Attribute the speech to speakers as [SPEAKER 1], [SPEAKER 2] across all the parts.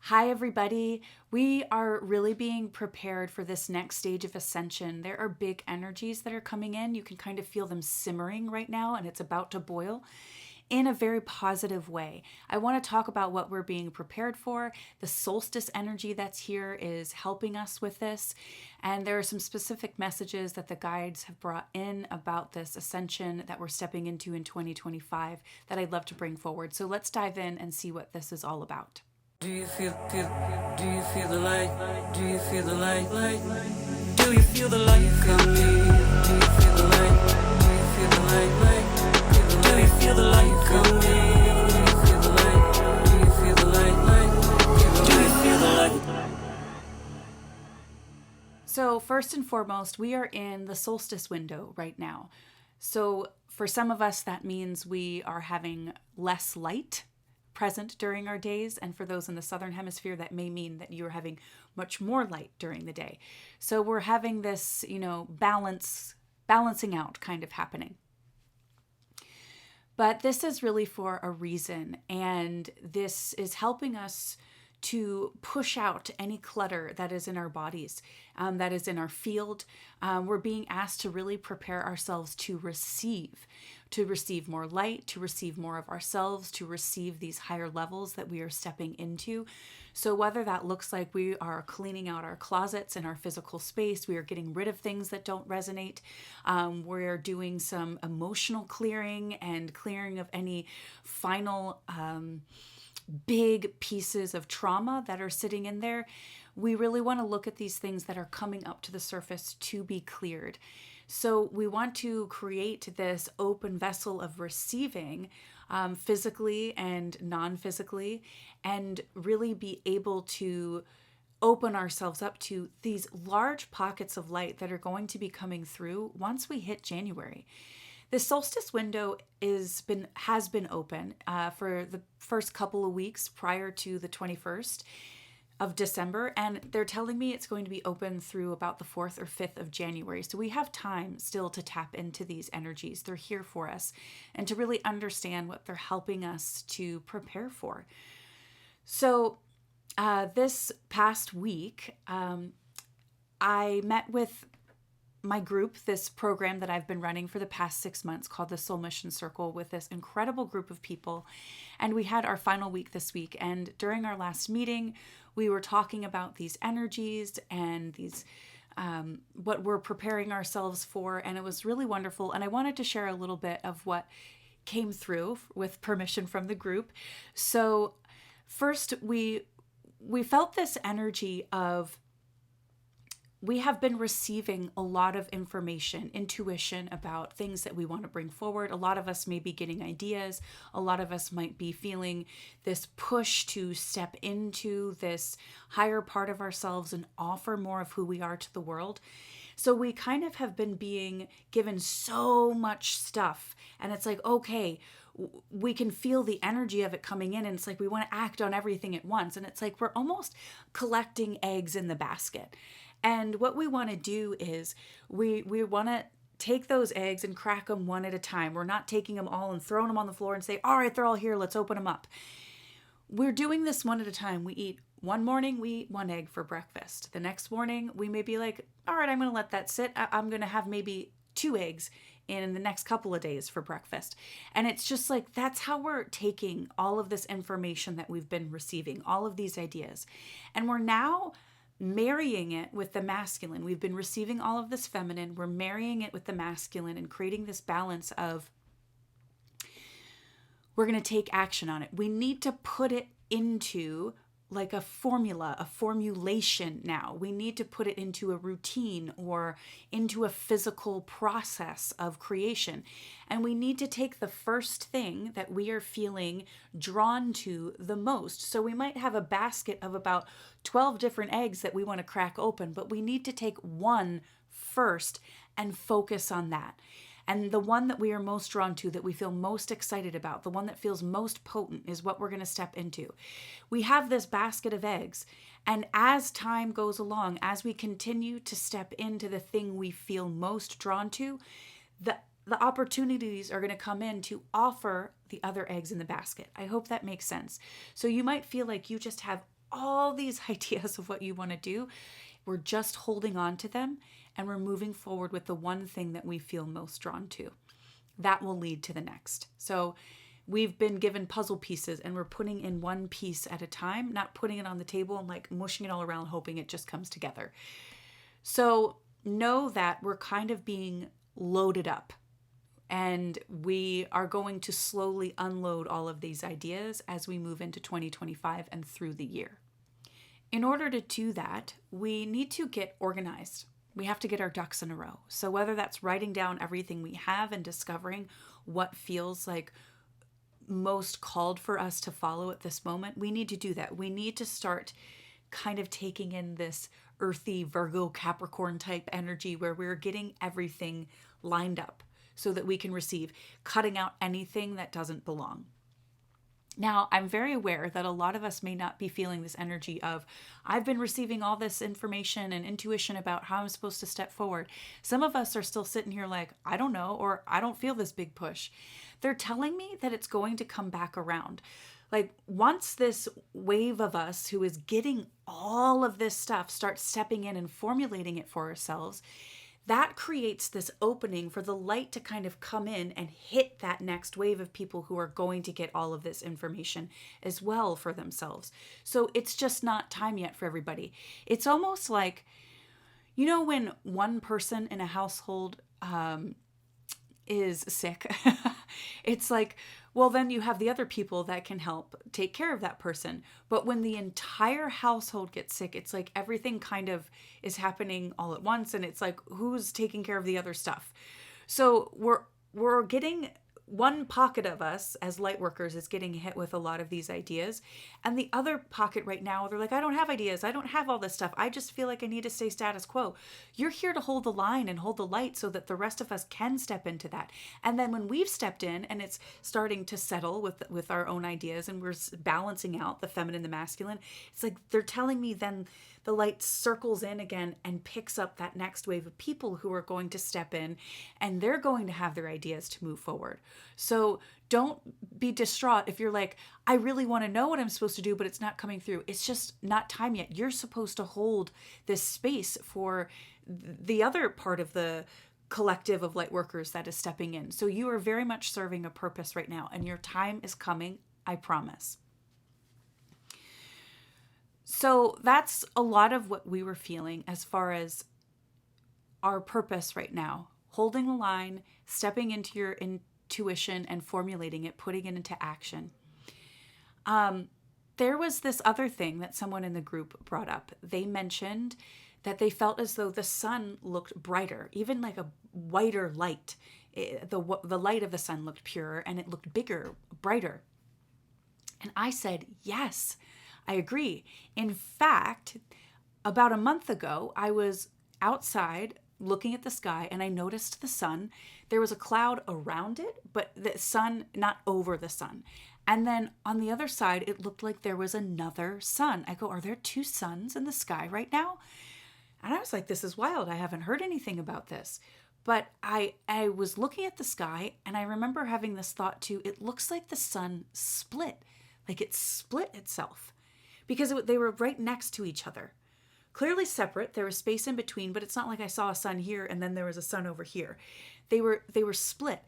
[SPEAKER 1] Hi, everybody. We are really being prepared for this next stage of ascension. There are big energies that are coming in. You can kind of feel them simmering right now, and it's about to boil in a very positive way. I want to talk about what we're being prepared for. The solstice energy that's here is helping us with this. And there are some specific messages that the guides have brought in about this ascension that we're stepping into in 2025 that I'd love to bring forward. So let's dive in and see what this is all about.
[SPEAKER 2] Do you feel the light? Do you feel the light? Do you feel the light coming? Do you feel the light? Do you feel the light? Do you feel the light coming? Do you feel the light? Do you feel the light? Do you feel the light?
[SPEAKER 1] So first and foremost, we are in the solstice window right now. So for some of us, that means we are having less light present during our days, and for those in the southern hemisphere, that may mean that you're having much more light during the day. So we're having this, balancing out kind of happening. But this is really for a reason, and this is helping us to push out any clutter that is in our bodies, that is in our field. We're being asked to really prepare ourselves to receive more light, to receive more of ourselves, to receive these higher levels that we are stepping into. So whether that looks like we are cleaning out our closets in our physical space, we are getting rid of things that don't resonate, we're doing some emotional clearing and clearing of any final big pieces of trauma that are sitting in there. We really want to look at these things that are coming up to the surface to be cleared. So we want to create this open vessel of receiving, physically and non-physically, and really be able to open ourselves up to these large pockets of light that are going to be coming through once we hit January. The solstice window has been open for the first couple of weeks prior to the 21st of December, and they're telling me it's going to be open through about the 4th or 5th of January. So we have time still to tap into these energies. They're here for us and to really understand what they're helping us to prepare for. So this past week, I met with my group, this program that I've been running for the past 6 months called the Soul Mission Circle, with this incredible group of people. And we had our final week this week. And during our last meeting, we were talking about these energies and these what we're preparing ourselves for. And it was really wonderful. And I wanted to share a little bit of what came through with permission from the group. So first, we felt this energy of, we have been receiving a lot of information, intuition about things that we want to bring forward. A lot of us may be getting ideas. A lot of us might be feeling this push to step into this higher part of ourselves and offer more of who we are to the world. So we kind of have been being given so much stuff, and it's like, okay, we can feel the energy of it coming in, and it's like we want to act on everything at once. And it's like we're almost collecting eggs in the basket. And what we want to do is we want to take those eggs and crack them one at a time. We're not taking them all and throwing them on the floor and say, all right, they're all here, let's open them up. We're doing this one at a time. One morning, we eat one egg for breakfast. The next morning, we may be like, all right, I'm going to let that sit. I'm going to have maybe 2 eggs in the next couple of days for breakfast. And it's just like, that's how we're taking all of this information that we've been receiving, all of these ideas. And we're now marrying it with the masculine. We've been receiving all of this feminine. We're marrying it with the masculine and creating this balance of, we're going to take action on it. We need to put it into like a formula, a formulation now. We need to put it into a routine or into a physical process of creation. And we need to take the first thing that we are feeling drawn to the most. So we might have a basket of about 12 different eggs that we want to crack open, but we need to take one first and focus on that. And the one that we are most drawn to, that we feel most excited about, the one that feels most potent, is what we're going to step into. We have this basket of eggs, and as time goes along, as we continue to step into the thing we feel most drawn to, the opportunities are going to come in to offer the other eggs in the basket. I hope that makes sense. So you might feel like you just have all these ideas of what you want to do. We're just holding on to them and we're moving forward with the one thing that we feel most drawn to. That will lead to the next. So we've been given puzzle pieces and we're putting in one piece at a time, not putting it on the table and like mushing it all around, hoping it just comes together. So know that we're kind of being loaded up and we are going to slowly unload all of these ideas as we move into 2025 and through the year. In order to do that, we need to get organized. We have to get our ducks in a row. So whether that's writing down everything we have and discovering what feels like most called for us to follow at this moment, we need to do that. We need to start kind of taking in this earthy Virgo Capricorn type energy where we're getting everything lined up so that we can receive, cutting out anything that doesn't belong. Now, I'm very aware that a lot of us may not be feeling this energy of, I've been receiving all this information and intuition about how I'm supposed to step forward. Some of us are still sitting here like, I don't know, or I don't feel this big push. They're telling me that it's going to come back around. Like once this wave of us who is getting all of this stuff starts stepping in and formulating it for ourselves, that creates this opening for the light to kind of come in and hit that next wave of people who are going to get all of this information as well for themselves. So it's just not time yet for everybody. It's almost like, you know, when one person in a household is sick, it's like, well, then you have the other people that can help take care of that person. But when the entire household gets sick, it's like everything kind of is happening all at once. And it's like, who's taking care of the other stuff? So we're getting, one pocket of us as light workers is getting hit with a lot of these ideas. And the other pocket right now, they're like, I don't have ideas. I don't have all this stuff. I just feel like I need to stay status quo. You're here to hold the line and hold the light so that the rest of us can step into that. And then when we've stepped in and it's starting to settle with our own ideas and we're balancing out the feminine, the masculine, it's like they're telling me then the light circles in again and picks up that next wave of people who are going to step in and they're going to have their ideas to move forward. So don't be distraught if you're like, I really want to know what I'm supposed to do, but it's not coming through. It's just not time yet. You're supposed to hold this space for the other part of the collective of light workers that is stepping in. So you are very much serving a purpose right now and your time is coming, I promise. So that's a lot of what we were feeling as far as our purpose right now. Holding the line, stepping into your intuition and formulating it, putting it into action. There was this other thing that someone in the group brought up. They mentioned that they felt as though the sun looked brighter, even like a whiter light. The light of the sun looked purer and it looked bigger, brighter. And I said, yes, I agree. In fact, about a month ago, I was outside looking at the sky and I noticed the sun. There was a cloud around it, but the sun, not over the sun. And then on the other side, it looked like there was another sun. I go, are there two suns in the sky right now? And I was like, this is wild. I haven't heard anything about this. But I was looking at the sky and I remember having this thought too, it looks like the sun split, like it split itself because they were right next to each other. Clearly separate, there was space in between, but it's not like I saw a sun here and then there was a sun over here. They were split.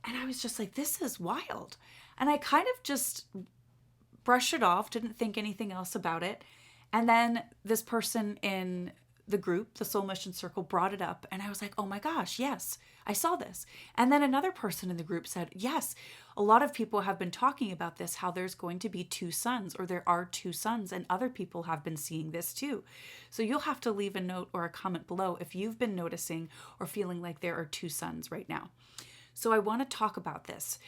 [SPEAKER 1] And I was just like, this is wild. And I kind of just brushed it off, didn't think anything else about it. And then this person in the group, the Soul Mission Circle, brought it up. And I was like, oh my gosh, yes, I saw this. And then another person in the group said, yes, a lot of people have been talking about this, how there's going to be two suns or there are two suns. And other people have been seeing this too. So you'll have to leave a note or a comment below if you've been noticing or feeling like there are two suns right now. So I want to talk about this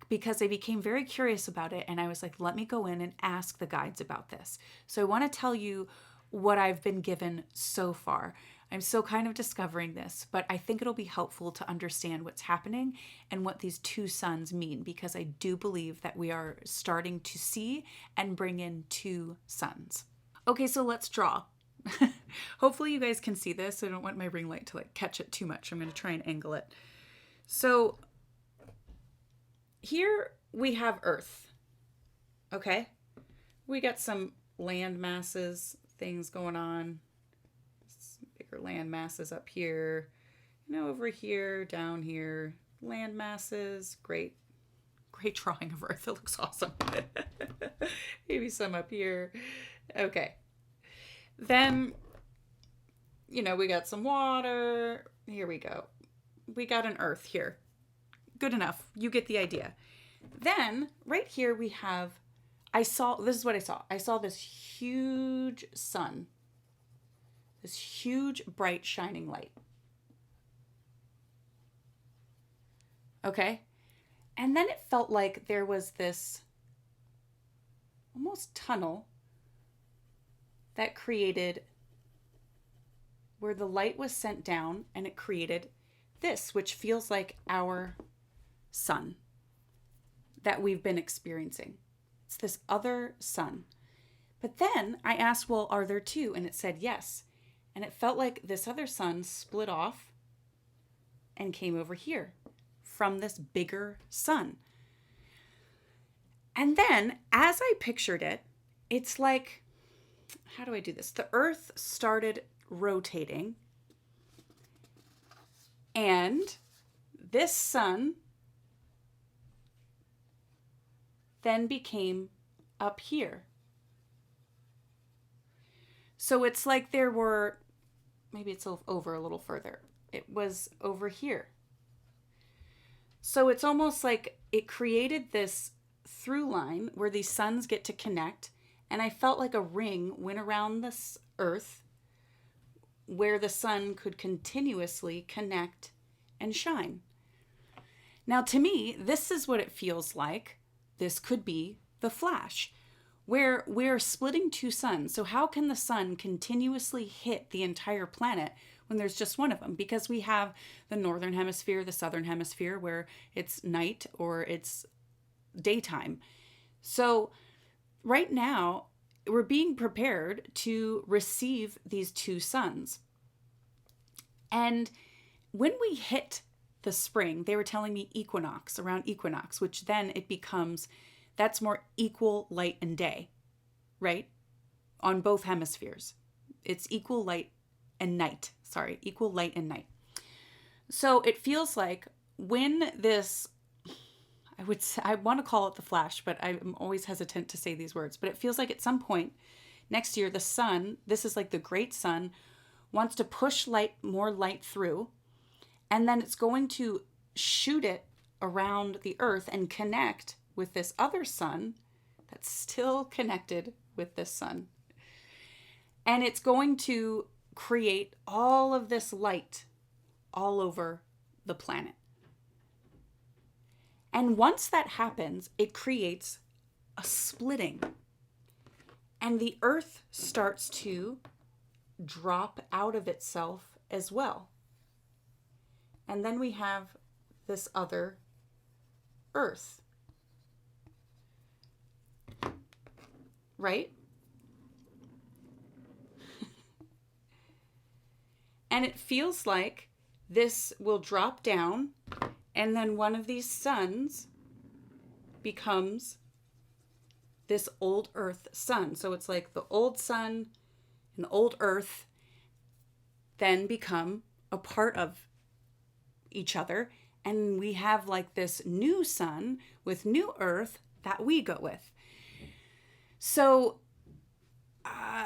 [SPEAKER 1] because I became very curious about it. And I was like, let me go in and ask the guides about this. So I want to tell you what I've been given so far. I'm still kind of discovering this, but I think it'll be helpful to understand what's happening and what these two suns mean, because I do believe that we are starting to see and bring in two suns. Okay, so let's draw. Hopefully you guys can see this. I don't want my ring light to like catch it too much. I'm going to try and angle it. So here we have Earth. Okay? We got some land masses, things going on. Bigger land masses up here, over here, down here, land masses. Great drawing of Earth. It looks awesome. Maybe some up here. Okay. Then, we got some water. Here we go. We got an Earth here. Good enough. You get the idea. Then, right here we have, this is what I saw. I saw this huge sun. This huge, bright, shining light. Okay? And then it felt like there was this almost tunnel that created where the light was sent down, and it created this, which feels like our sun that we've been experiencing. It's this other sun. But then I asked, well, are there two? And it said yes. And it felt like this other sun split off and came over here from this bigger sun. And then as I pictured it, it's like, how do I do this? The Earth started rotating, and this sun then became up here. So it's like there were, maybe it's over a little further. It was over here. So it's almost like it created this through line where these suns get to connect. And I felt like a ring went around this Earth where the sun could continuously connect and shine. Now, to me, this is what it feels like. This could be the Flash, where we're splitting two suns. So how can the sun continuously hit the entire planet when there's just one of them? Because we have the northern hemisphere, the southern hemisphere, where it's night or it's daytime. So right now, we're being prepared to receive these two suns. And when we hit the spring, they were telling me around equinox, which then it becomes, that's more equal light and day, right? On both hemispheres. It's equal light and night. So it feels like when this, I want to call it the Flash, but I'm always hesitant to say these words, but it feels like at some point next year, the sun, this is like the great sun, wants to push more light through, and then it's going to shoot it around the Earth and connect with this other sun that's still connected with this sun. And it's going to create all of this light all over the planet. And once that happens, it creates a splitting. And the Earth starts to drop out of itself as well. And then we have this other Earth. Right? And it feels like this will drop down, and then one of these suns becomes this old Earth sun. So it's like the old sun and the old Earth then become a part of each other. And we have like this new sun with new Earth that we go with. So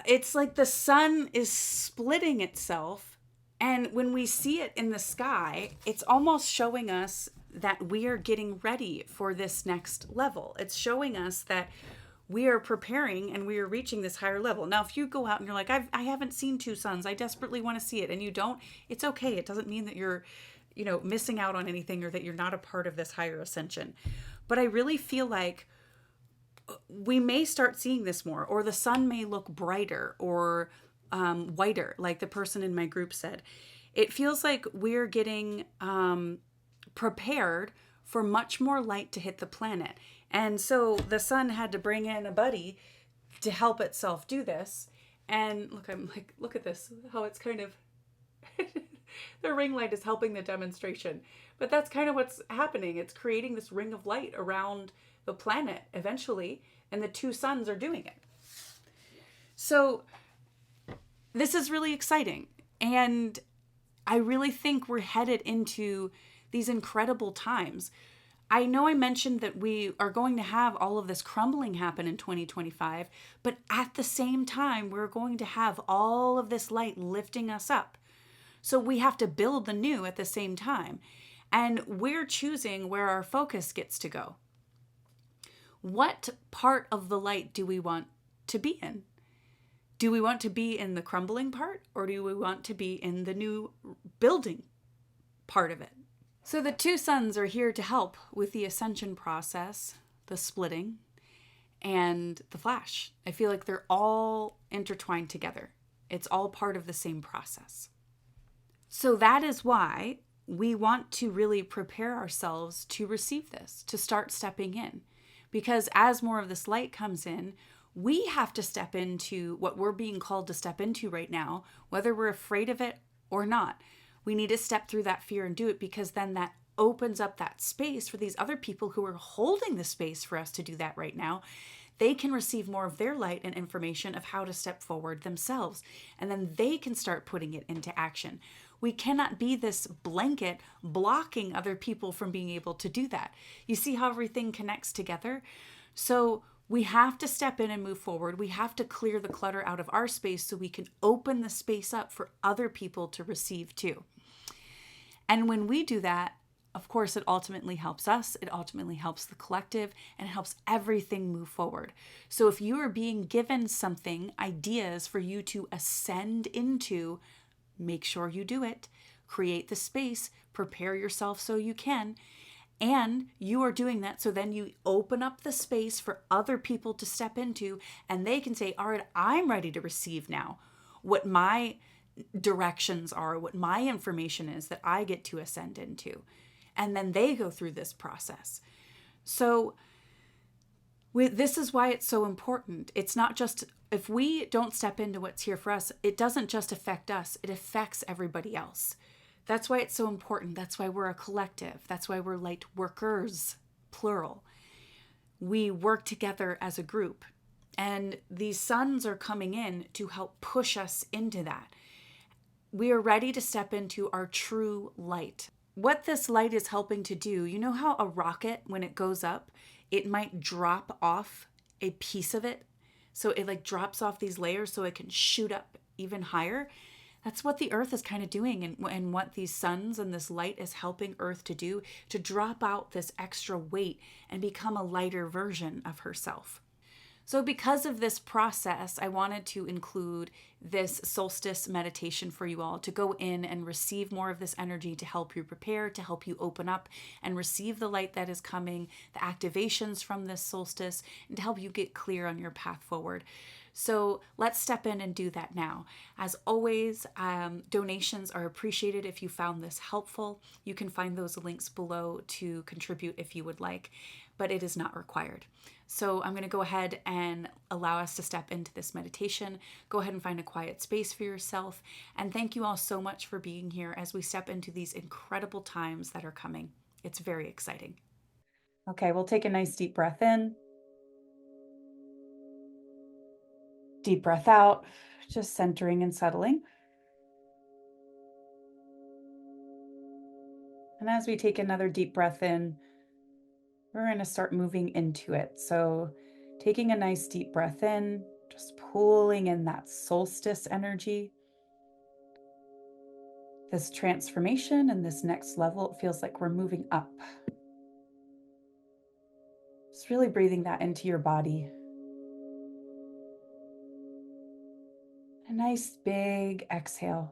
[SPEAKER 1] it's like the sun is splitting itself. And when we see it in the sky, it's almost showing us that we are getting ready for this next level. It's showing us that we are preparing and we are reaching this higher level. Now, if you go out and you're like, I haven't seen two suns, I desperately want to see it, and you don't, it's okay. It doesn't mean that you're, missing out on anything or that you're not a part of this higher ascension. But I really feel like we may start seeing this more, or the sun may look brighter or whiter, like the person in my group said. It feels like we're getting prepared for much more light to hit the planet. And so the sun had to bring in a buddy to help itself do this. And look at this, how it's kind of, the ring light is helping the demonstration. But that's kind of what's happening. It's creating this ring of light around the planet eventually, and the two suns are doing it. So this is really exciting. And I really think we're headed into these incredible times. I know I mentioned that we are going to have all of this crumbling happen in 2025, but at the same time, we're going to have all of this light lifting us up. So we have to build the new at the same time. And we're choosing where our focus gets to go. What part of the light do we want to be in? Do we want to be in the crumbling part, or do we want to be in the new building part of it? So the two suns are here to help with the ascension process, the splitting, and the flash. I feel like they're all intertwined together. It's all part of the same process. So that is why we want to really prepare ourselves to receive this, to start stepping in. Because as more of this light comes in, we have to step into what we're being called to step into right now, whether we're afraid of it or not. We need to step through that fear and do it, because then that opens up that space for these other people who are holding the space for us to do that right now. They can receive more of their light and information of how to step forward themselves, and then they can start putting it into action. We cannot be this blanket blocking other people from being able to do that. You see how everything connects together? So we have to step in and move forward. We have to clear the clutter out of our space so we can open the space up for other people to receive too. And when we do that, of course, it ultimately helps us. It ultimately helps the collective, and it helps everything move forward. So if you are being given something, ideas for you to ascend into, make sure you do it. Create the space, prepare yourself so you can. And you are doing that, so then you open up the space for other people to step into, and they can say, all right, I'm ready to receive now what my directions are, what my information is that I get to ascend into. And then they go through this process. So this is why it's so important. It's not just, if we don't step into what's here for us, it doesn't just affect us, it affects everybody else. That's why it's so important. That's why we're a collective. That's why we're light workers, plural. We work together as a group. And these suns are coming in to help push us into that. We are ready to step into our true light. What this light is helping to do, you know how a rocket, when it goes up, it might drop off a piece of it? So it like drops off these layers so it can shoot up even higher. That's what the earth is kind of doing, and what these suns and this light is helping earth to do, to drop out this extra weight and become a lighter version of herself. So because of this process, I wanted to include this solstice meditation for you all to go in and receive more of this energy to help you prepare, to help you open up and receive the light that is coming, the activations from this solstice, and to help you get clear on your path forward. So let's step in and do that now. As always, donations are appreciated if you found this helpful. You can find those links below to contribute if you would like, but it is not required. So I'm going to go ahead and allow us to step into this meditation. Go ahead and find a quiet space for yourself. And thank you all so much for being here as we step into these incredible times that are coming. It's very exciting. Okay, we'll take a nice deep breath in. Deep breath out, just centering and settling. And as we take another deep breath in, we're going to start moving into it. So taking a nice deep breath in, just pulling in that solstice energy. This transformation and this next level, it feels like we're moving up. Just really breathing that into your body. A nice big exhale.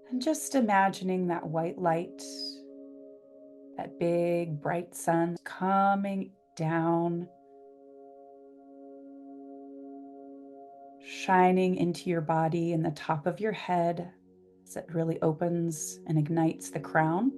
[SPEAKER 1] And just imagining that white light, that big bright sun coming down, shining into your body and the top of your head as it really opens and ignites the crown.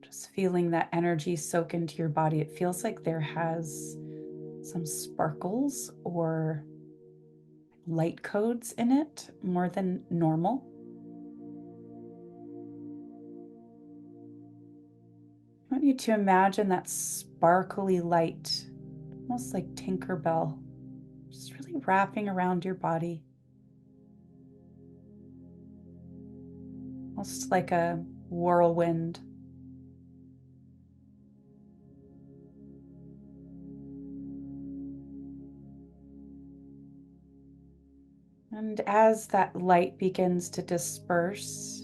[SPEAKER 1] Just feeling that energy soak into your body. It feels like there has some sparkles or light codes in it more than normal. I want you to imagine that sparkly light, almost like Tinkerbell, just really wrapping around your body. Almost like a whirlwind. And as that light begins to disperse,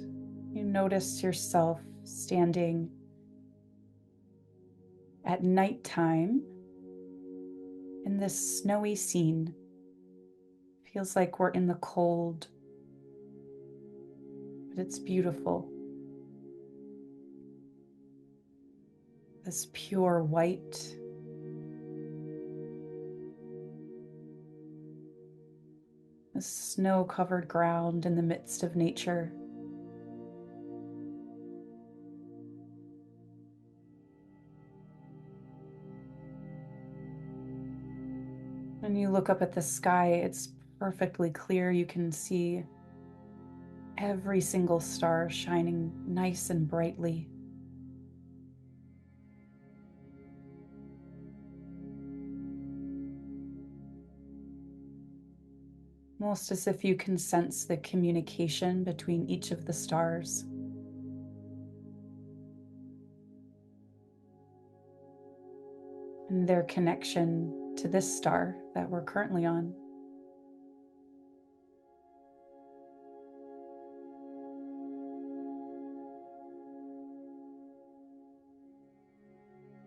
[SPEAKER 1] you notice yourself standing at nighttime in this snowy scene. Feels like we're in the cold, but it's beautiful. This pure white. This snow-covered ground in the midst of nature. When you look up at the sky, it's perfectly clear. You can see every single star shining nice and brightly. Almost as if you can sense the communication between each of the stars. And their connection to this star that we're currently on.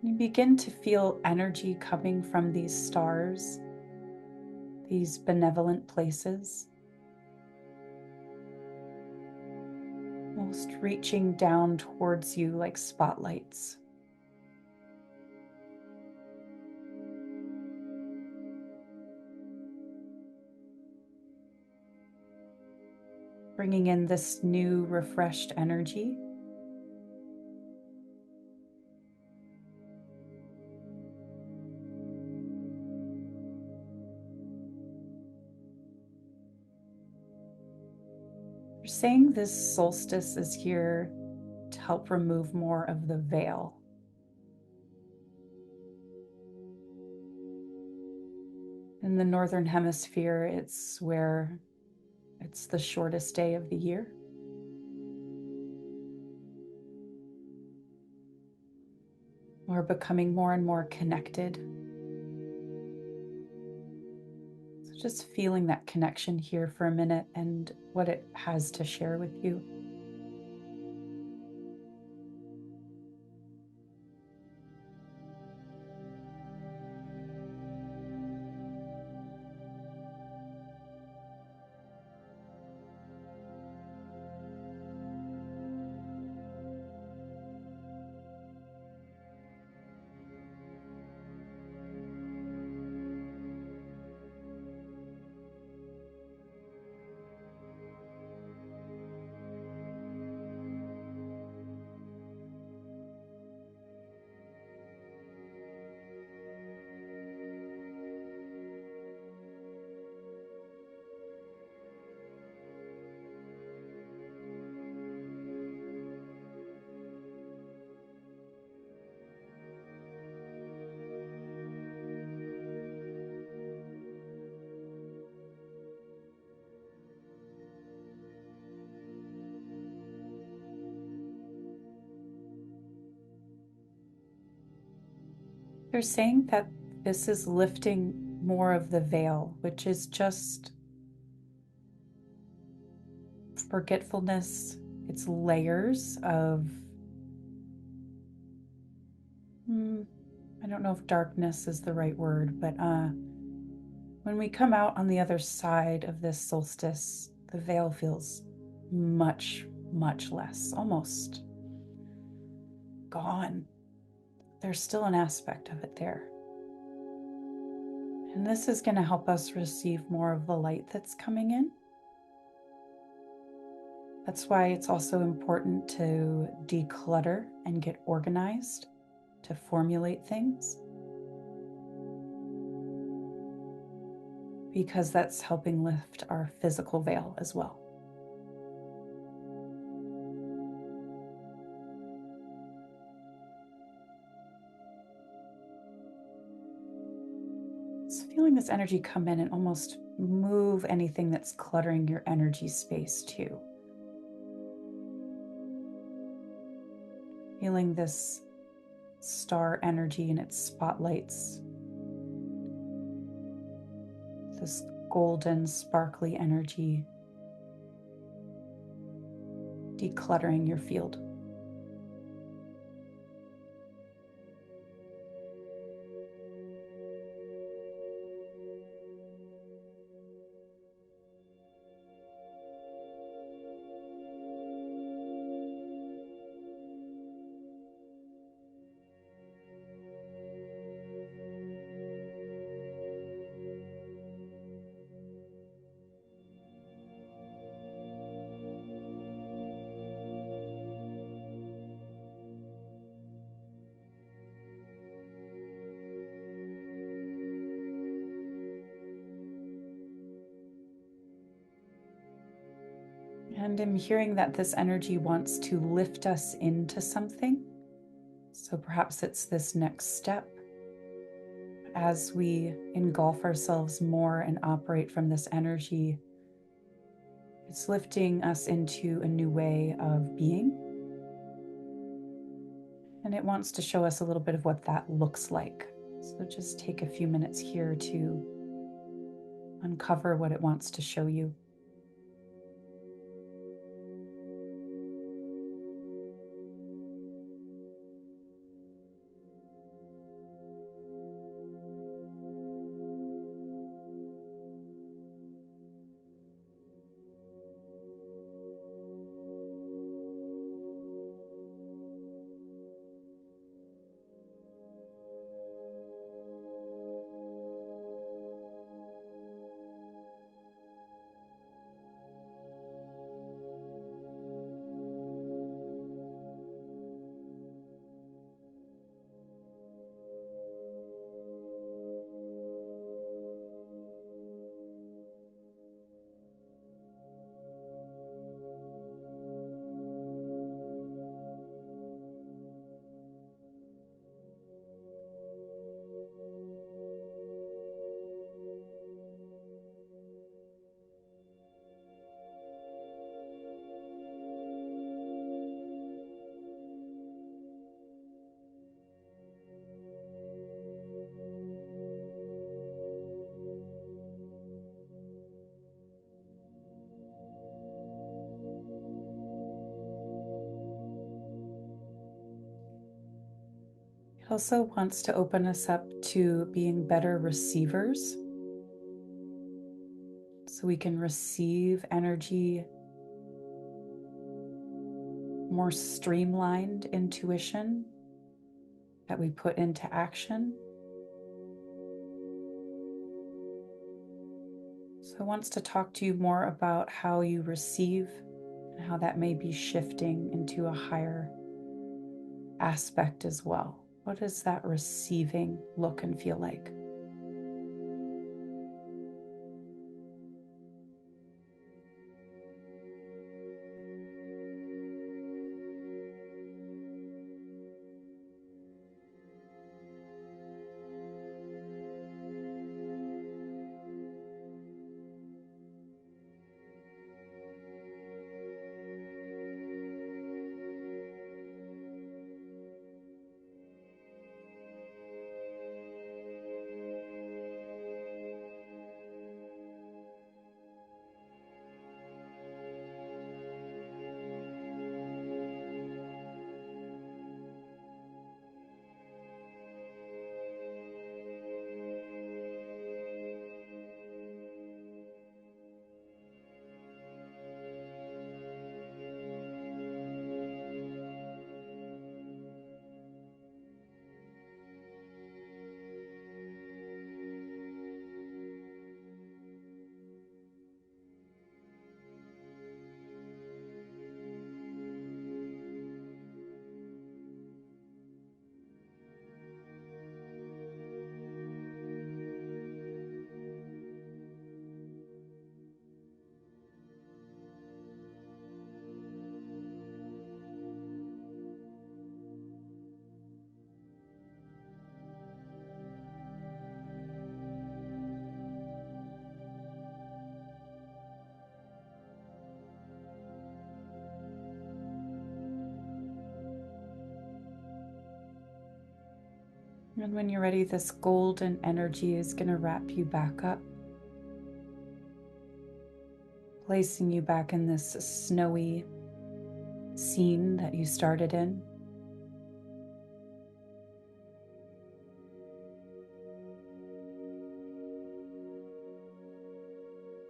[SPEAKER 1] You begin to feel energy coming from these stars, these benevolent places, almost reaching down towards you like spotlights. Bringing in this new, refreshed energy. You're saying this solstice is here to help remove more of the veil. In the Northern Hemisphere, it's where it's the shortest day of the year. We're becoming more and more connected. So just feeling that connection here for a minute and what it has to share with you. They're saying that this is lifting more of the veil, which is just forgetfulness. It's layers of, I don't know if darkness is the right word, but when we come out on the other side of this solstice, the veil feels much, much less, almost gone. There's still an aspect of it there. And this is going to help us receive more of the light that's coming in. That's why it's also important to declutter and get organized, to formulate things. because that's helping lift our physical veil as well. It's feeling this energy come in and almost move anything that's cluttering your energy space too. Feeling this star energy and its spotlights, this golden, sparkly energy, decluttering your field. And I'm hearing that this energy wants to lift us into something. So perhaps it's this next step. As we engulf ourselves more and operate from this energy, it's lifting us into a new way of being. And it wants to show us a little bit of what that looks like. So just take a few minutes here to uncover what it wants to show you. It also wants to open us up to being better receivers. So we can receive energy, more streamlined intuition that we put into action. So it wants to talk to you more about how you receive and how that may be shifting into a higher aspect as well. What does that receiving look and feel like? And when you're ready, this golden energy is going to wrap you back up, placing you back in this snowy scene that you started in.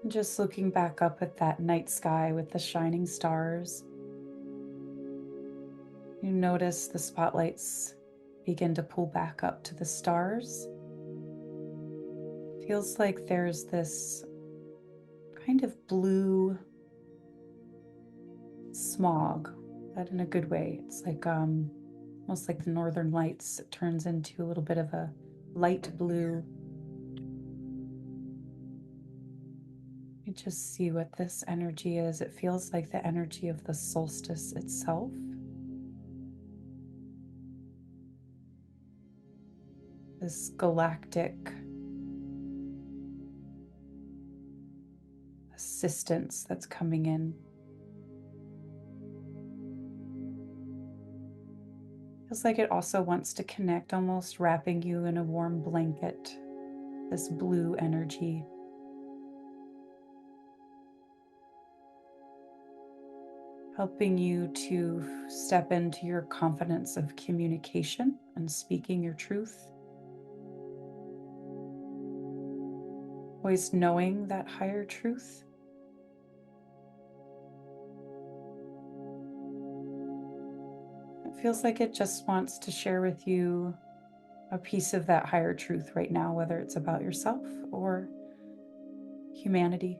[SPEAKER 1] And just looking back up at that night sky with the shining stars, you notice the spotlights begin to pull back up to the stars. Feels like there's this kind of blue smog, but in a good way. It's like almost like the northern lights. It turns into a little bit of a light blue. You just see what this energy is. It feels like the energy of the solstice itself. This galactic assistance that's coming in. Feels like it also wants to connect, almost wrapping you in a warm blanket, this blue energy. Helping you to step into your confidence of communication and speaking your truth. Always knowing that higher truth. It feels like it just wants to share with you a piece of that higher truth right now, whether it's about yourself or humanity.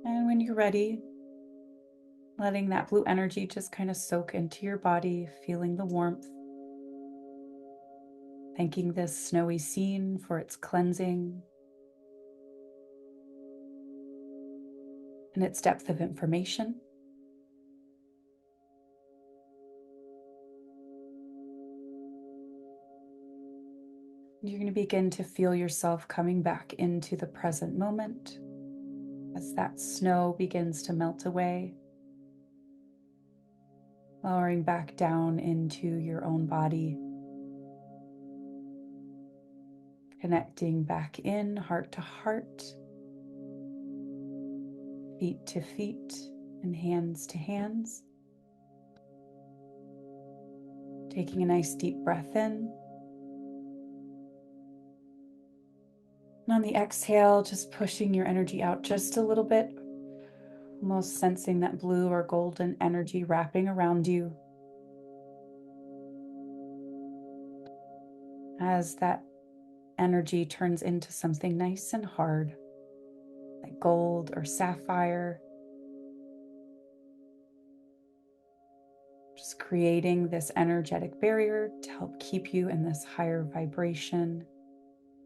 [SPEAKER 1] And when you're ready, letting that blue energy just kind of soak into your body, feeling the warmth. Thanking this snowy scene for its cleansing and its depth of information. You're going to begin to feel yourself coming back into the present moment as that snow begins to melt away, lowering back down into your own body, connecting back in, heart to heart, feet to feet, and hands to hands. Taking a nice deep breath in. And on the exhale, just pushing your energy out just a little bit, almost sensing that blue or golden energy wrapping around you. As that energy turns into something nice and hard, like gold or sapphire. Just creating this energetic barrier to help keep you in this higher vibration,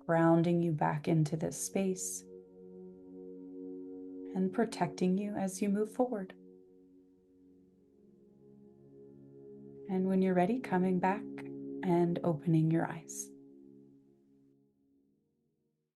[SPEAKER 1] grounding you back into this space and protecting you as you move forward. And when you're ready, coming back and opening your eyes.